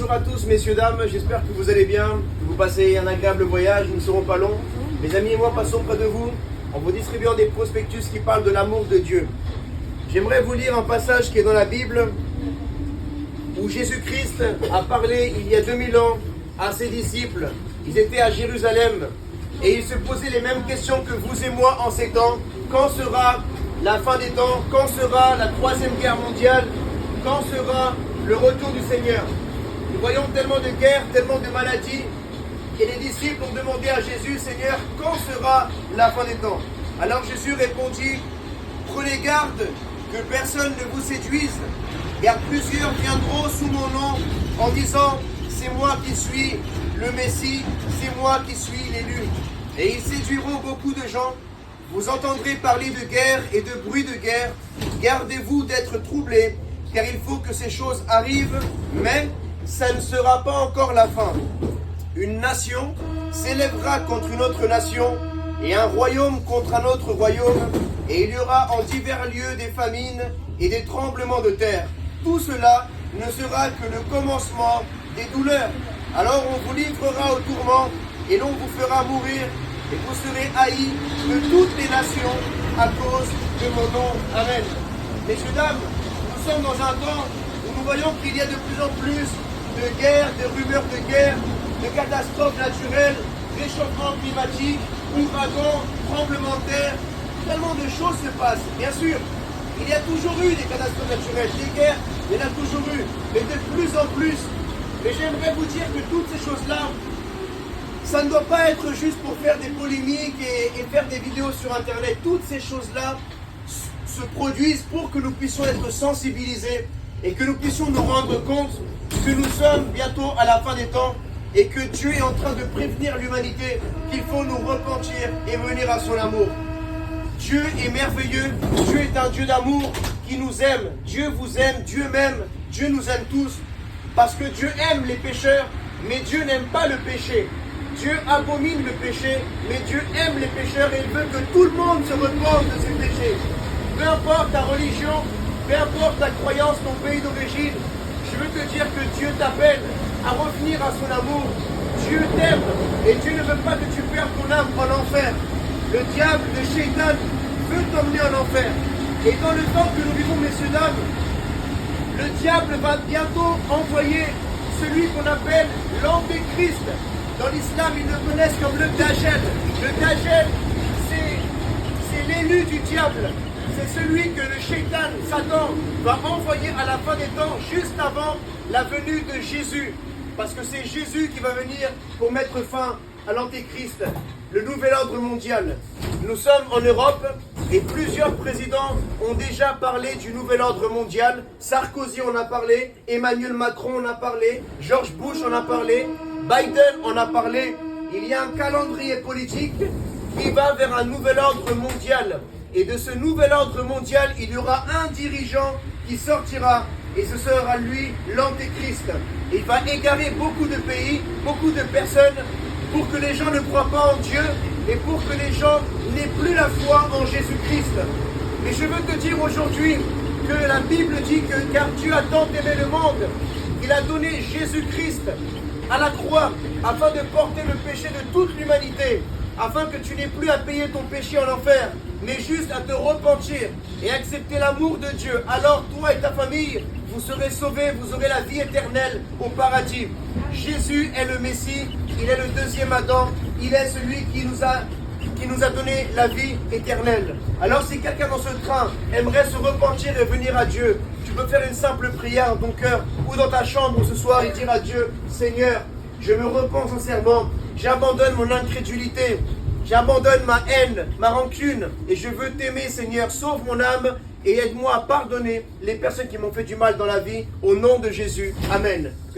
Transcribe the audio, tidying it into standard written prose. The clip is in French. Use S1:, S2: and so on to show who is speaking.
S1: Bonjour à tous, messieurs, dames, j'espère que vous allez bien, que vous passez un agréable voyage, nous ne serons pas longs. Mes amis et moi passons près de vous en vous distribuant des prospectus qui parlent de l'amour de Dieu. J'aimerais vous lire un passage qui est dans la Bible où Jésus-Christ a parlé il y a 2000 ans à ses disciples. Ils étaient à Jérusalem et ils se posaient les mêmes questions que vous et moi en ces temps. Quand sera la fin des temps? Quand sera la troisième guerre mondiale? Quand sera le retour du Seigneur? Nous voyons tellement de guerres, tellement de maladies, et les disciples ont demandé à Jésus, Seigneur, quand sera la fin des temps? Alors Jésus répondit, prenez garde que personne ne vous séduise, car plusieurs viendront sous mon nom en disant, c'est moi qui suis le Messie, c'est moi qui suis l'élu. Et ils séduiront beaucoup de gens. Vous entendrez parler de guerre et de bruit de guerre. Gardez-vous d'être troublés, car il faut que ces choses arrivent, mais ça ne sera pas encore la fin. Une nation s'élèvera contre une autre nation, et un royaume contre un autre royaume, et il y aura en divers lieux des famines et des tremblements de terre. Tout cela ne sera que le commencement des douleurs. Alors on vous livrera au tourment, et l'on vous fera mourir, et vous serez haïs de toutes les nations à cause de mon nom. Amen. Messieurs, dames, nous sommes dans un temps où nous voyons qu'il y a de plus en plus de guerres, de rumeurs de guerre, de catastrophes naturelles, réchauffement climatique, ouragans, tremblements de terre. Tellement de choses se passent. Bien sûr, il y a toujours eu des catastrophes naturelles, des guerres, il y en a toujours eu, mais de plus en plus. Mais j'aimerais vous dire que toutes ces choses-là, ça ne doit pas être juste pour faire des polémiques et faire des vidéos sur Internet. Toutes ces choses-là se produisent pour que nous puissions être sensibilisés et que nous puissions nous rendre compte que nous sommes bientôt à la fin des temps et que Dieu est en train de prévenir l'humanité qu'il faut nous repentir et venir à son amour. Dieu est merveilleux, Dieu est un Dieu d'amour qui nous aime. Dieu vous aime, Dieu m'aime, Dieu nous aime tous parce que Dieu aime les pécheurs, mais Dieu n'aime pas le péché. Dieu abomine le péché, mais Dieu aime les pécheurs et il veut que tout le monde se repente de ses péchés. Peu importe ta religion, peu importe ta croyance, ton pays d'origine, je veux te dire que Dieu t'appelle à revenir à son amour. Dieu t'aime et Dieu ne veut pas que tu perdes ton âme en enfer. Le diable, le Shaitan, veut t'emmener en enfer. Et dans le temps que nous vivons, messieurs, dames, le diable va bientôt envoyer celui qu'on appelle l'antéchrist. Dans l'islam, ils le connaissent comme le Dajjal. Le Dajjal, c'est l'élu du diable. C'est celui que le Shaitan, Satan, va envoyer à la fin des temps, juste avant la venue de Jésus. Parce que c'est Jésus qui va venir pour mettre fin à l'Antéchrist, le nouvel ordre mondial. Nous sommes en Europe et plusieurs présidents ont déjà parlé du nouvel ordre mondial. Sarkozy en a parlé, Emmanuel Macron en a parlé, George Bush en a parlé, Biden en a parlé. Il y a un calendrier politique qui va vers un nouvel ordre mondial. Et de ce nouvel ordre mondial, il y aura un dirigeant qui sortira, et ce sera lui, l'Antéchrist. Il va égarer beaucoup de pays, beaucoup de personnes, pour que les gens ne croient pas en Dieu, et pour que les gens n'aient plus la foi en Jésus-Christ. Mais je veux te dire aujourd'hui que la Bible dit que, car Dieu a tant aimé le monde, il a donné Jésus-Christ à la croix, afin de porter le péché de toute l'humanité, afin que tu n'aies plus à payer ton péché en enfer, mais juste à te repentir et accepter l'amour de Dieu. Alors toi et ta famille, vous serez sauvés, vous aurez la vie éternelle au paradis. Jésus est le Messie, il est le deuxième Adam, il est celui qui nous a donné la vie éternelle. Alors si quelqu'un dans ce train aimerait se repentir et venir à Dieu, tu peux faire une simple prière dans ton cœur ou dans ta chambre ce soir et dire à Dieu, Seigneur, je me repens sincèrement, j'abandonne mon incrédulité, j'abandonne ma haine, ma rancune, et je veux t'aimer, Seigneur. Sauve mon âme et aide-moi à pardonner les personnes qui m'ont fait du mal dans la vie. Au nom de Jésus. Amen.